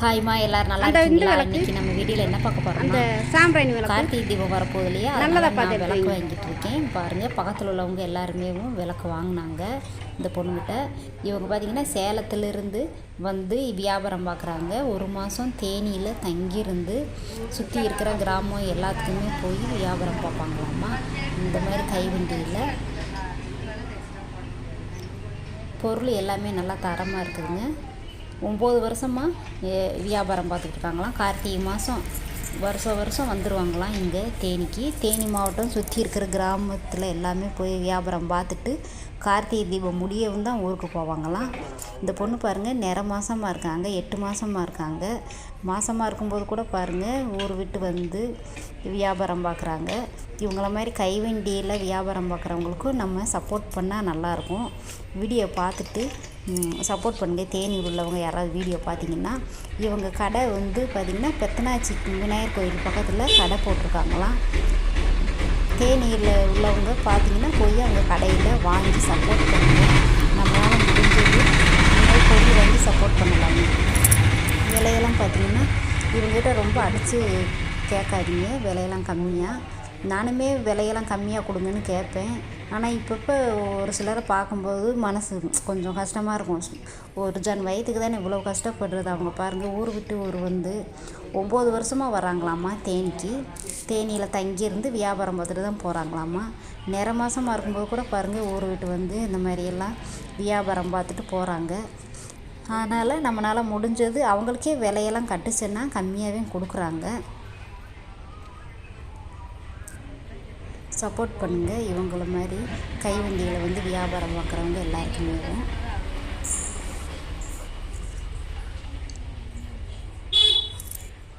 ஹாய்மா எல்லாரும் நல்லா இருக்கீங்களா? இன்னைக்கு நம்ம வீடியோவில் என்ன பார்க்க போகிறோம்? அந்த சாம்பிராணி விளக்கு கார்த்திகை தீபம் வரப்போகுது இல்லையா? நல்லதாக நான் விளக்கு வாங்கிட்டு இருக்கேன். பாருங்கள், பக்கத்தில் உள்ளவங்க எல்லாருமே விளக்கு வாங்கினாங்க இந்த பொண்ணுகிட்ட. இவங்க பார்த்திங்கன்னா சேலத்திலிருந்து வந்து வியாபாரம் பார்க்குறாங்க. ஒரு மாதம் தேனியில் தங்கியிருந்து சுற்றி இருக்கிற கிராமம் எல்லாத்துக்குமே போய் வியாபாரம் பார்ப்பாங்களாம்மா. இந்த மாதிரி கைவண்டியில் பொருள் எல்லாமே நல்லா தரமாக இருக்குதுங்க. 9 வருஷமாக வியாபாரம் பார்த்துக்கிட்டு இருக்காங்களாம். கார்த்திகை மாதம் வருஷம் வந்துடுவாங்களாம் இங்கே தேனிக்கு. தேனி மாவட்டம் சுற்றி இருக்கிற கிராமத்தில் எல்லாமே போய் வியாபாரம் பார்த்துட்டு கார்த்திகை தீபம் முடியவும் தான் ஊருக்கு போவாங்களாம். இந்த பொண்ணு பாருங்கள், நிற மாதமாக இருக்காங்க, 8 மாதமாக இருக்காங்க. மாதமாக இருக்கும்போது கூட பாருங்கள் ஊர் விட்டு வந்து வியாபாரம் பார்க்குறாங்க. இவங்கள மாதிரி கைவண்டியில் வியாபாரம் பார்க்குறவங்களுக்கும் நம்ம சப்போர்ட் பண்ணால் நல்லாயிருக்கும். வீடியோ பார்த்துட்டு சப்போர்ட் பண்ணுங்கள். தேனியில் உள்ளவங்க யாராவது வீடியோ பார்த்தீங்கன்னா, இவங்க கடை வந்து பார்த்திங்கன்னா பெத்தனாச்சி விநாயகர் கோயில் பக்கத்தில் கடை போட்டிருக்காங்களாம். தேனியில் உள்ளவங்க பார்த்திங்கன்னா போய் அவங்க கடையில் வாங்கி சப்போர்ட் பண்ணுங்கள். நம்மளால் முடிஞ்சது இந்த பொருள் வாங்கி சப்போர்ட் பண்ணலாங்க. விலையெல்லாம் பார்த்திங்கன்னா இவங்ககிட்ட ரொம்ப அடித்து கேட்காதீங்க, விலையெல்லாம் கம்மியாக. நானுமே விலையெல்லாம் கம்மியாக கொடுங்கன்னு கேட்பேன். ஆனால் இப்பப்போ ஒரு சிலரை பார்க்கும்போது மனசு கொஞ்சம் கஷ்டமாக இருக்கும். ஒரு ஜன் வயிற்றுக்கு தானே இவ்வளோ கஷ்டப்படுறது. அவங்க பாருங்கள், ஊர் விட்டு ஊர் வந்து 9 வருஷமாக வராங்களாம்மா தேனிக்கு. தேனியில் தங்கியிருந்து வியாபாரம் பார்த்துட்டு தான் போகிறாங்களாம்மா. நிற மாதமாக இருக்கும்போது கூட பாருங்கள் ஊர் விட்டு வந்து இந்த மாதிரியெல்லாம் வியாபாரம் பார்த்துட்டு போகிறாங்க. அதனால் நம்மளால் முடிஞ்சது அவங்களுக்கே விலையெல்லாம் கட்டுச்சுன்னா கம்மியாகவே கொடுக்குறாங்க. சப்போர்ட் பண்ணுங்கள். இவங்கள மாதிரி கைவண்டியில் வந்து வியாபாரம் பார்க்குறவங்க எல்லாருக்குமே.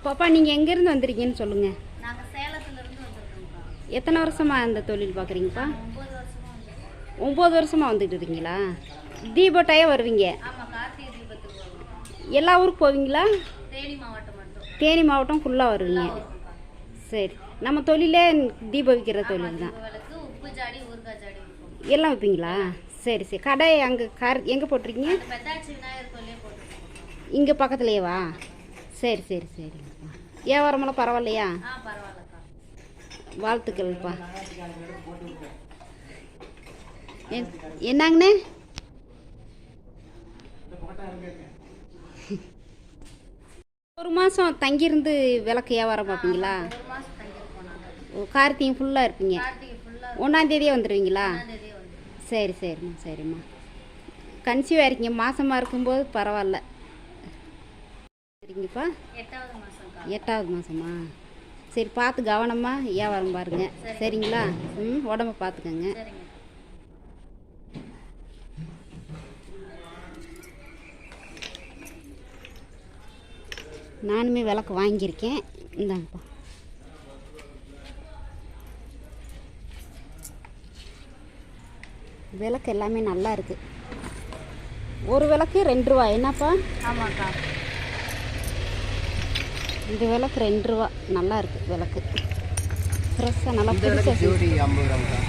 பாப்பா, நீங்கள் எங்கேருந்து வந்துருக்கீங்கன்னு சொல்லுங்கள். நாங்கள் சேலத்துலேருந்து வந்துருக்கோம்ப்பா. எத்தனை வருஷமாக இந்த தொழில் பார்க்குறீங்கப்பா? 9 வருஷமாக வந்துட்டு இருக்கீங்களா? தீபட்டாயே வருவீங்க? ஆமாம், கார்த்திகை தீபத்துக்கு வருவோம். எல்லா ஊருக்கு போவீங்களா? தேனி மாவட்டம் மட்டும். தேனி மாவட்டம் ஃபுல்லாக வருவீங்க. சரி, நம்ம தொழிலே தீபம் விற்கிற தொழில் தான். விளக்கு, உப்பு ஜாடி, ஊறுகாய் ஜாடி விற்போம். எல்லாம் விற்பீங்களா? சரி சரி. கடை அங்கே எங்கே போட்டிருக்கீங்க? பெத்தாச்சி விநாயகர் கோயிலே போட்டுருக்கோம். இங்கே பக்கத்துலேயேவா? சரி சரி சரிங்கப்பா. வியாபாரமெல்லாம் பரவாயில்லையா? பரவாயில்லக்கா. வாழ்த்துக்கள்ப்பா. என்னங்கண்ணே? ஒரு மாதம் தங்கியிருந்து விளக்கு வியாபாரம் பார்ப்பீங்களா? ஒரு மாதம் தங்கியிருக்கோம். கார்த்திகை ஃபுல்லாக இருப்பீங்க? கார்த்திகை ஃபுல்லாக 1ஆந்தேதியே வந்துடுவீங்களா? 1ஆந்தேதியே வந்து. சரி சரிம்மா சரிம்மா. கன்சீவாக இருக்கீங்க, மாதமாக இருக்கும்போது பரவாயில்ல. சரிங்கப்பா. 8வது மாதம்க்கா. 8வது மாதமா? சரி, பார்த்து கவனமாக வியாபாரம் பாருங்கள். சரிங்களா? உடம்ப பார்த்துக்கங்க. சரிங்க. நானுமே விளக்கு வாங்கியிருக்கேன். இந்தாங்கப்பா. விளக்கு எல்லாமே நல்லா இருக்குது. ஒரு விளக்கு 2 ரூபா. என்னப்பா? ஆமாக்கா. இந்த விளக்கு 2 ரூபா. நல்லா இருக்குது விளக்கு. ஃப்ரெஷ்ஷாக நல்லா புதுசாக. ஜோடி 50 ரூபாங்கக்கா.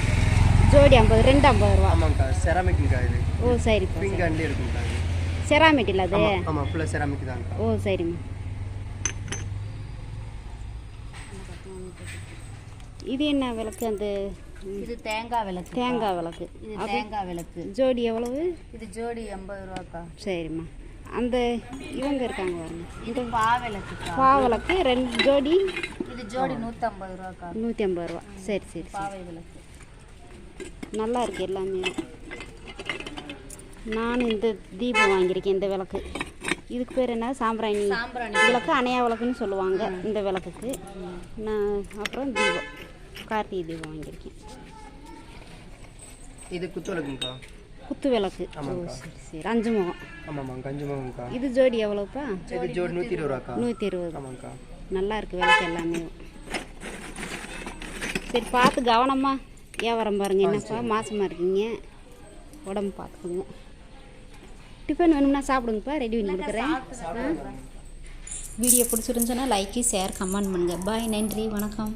ஜோடி 50, 2 50 ரூபா. ஆமாங்கக்கா, செராமிக்ங்கக்கா இது. ஓ சரிப்பா. பிங்க் அண்ட்லேயே இருக்குங்கக்கா. செராமிக் இல்லை அது? ஆமாம், ஃபுல்லாக செராமிக் தாங்கக்கா. ஓ சரிம்மா. இது என்ன விளக்கு? அந்த இது தேங்காய் விளக்கு. தேங்காய் விளக்கு. இது தேங்காய் விளக்கு. ஜோடி எவ்வளவு? இது ஜோடி 80 ரூபாக்கா. சரிம்மா. அந்த இவங்க இருக்காங்க பாருங்க, இது பா விளக்குக்கா. பா விளக்கு 2 ஜோடி. இது ஜோடி 150 ரூபாக்கா. 150 ரூபா. சரி சரி. பாவை விளக்கு நல்லா இருக்குது எல்லாமே. நான் இந்த தீபம் வாங்கியிருக்கேன். இந்த விளக்கு இதுக்கு பேர் என்ன? சாம்பிராணி விளக்கு, அணையா விளக்குன்னு சொல்லுவாங்க இந்த விளக்குக்கு. நான் அப்புறம் தீபம், கார்த்திகை தீபம் வாங்கியிருக்கேன். இது குத்து விளக்குங்கக்கா. குத்து விளக்கு. ஓ சரி சரி. 5 முகம். ஆமாம்மாங்க, 5 முகம்க்கா. இது ஜோடி எவ்வளோப்பா? இது ஜோடி 120 ரூபாக்கா. 120. ஆமாங்கக்கா. நல்லா இருக்குது விளக்கு எல்லாமே. சரி, பார்த்து கவனமாக வியாபாரம் பாருங்கள். என்னப்பா, மாசமாக இருக்கீங்க, உடம்பு பார்த்துக்குங்க. டிஃபன் வேணும்னா சாப்பிடுங்கப்பா, ரெடி பண்ணி கொடுக்குறேன். வீடியோ பிடிச்சிருந்துச்சுன்னா லைக்கு, ஷேர், கமெண்ட் பண்ணுங்கள். பாய், நன்றி, வணக்கம்.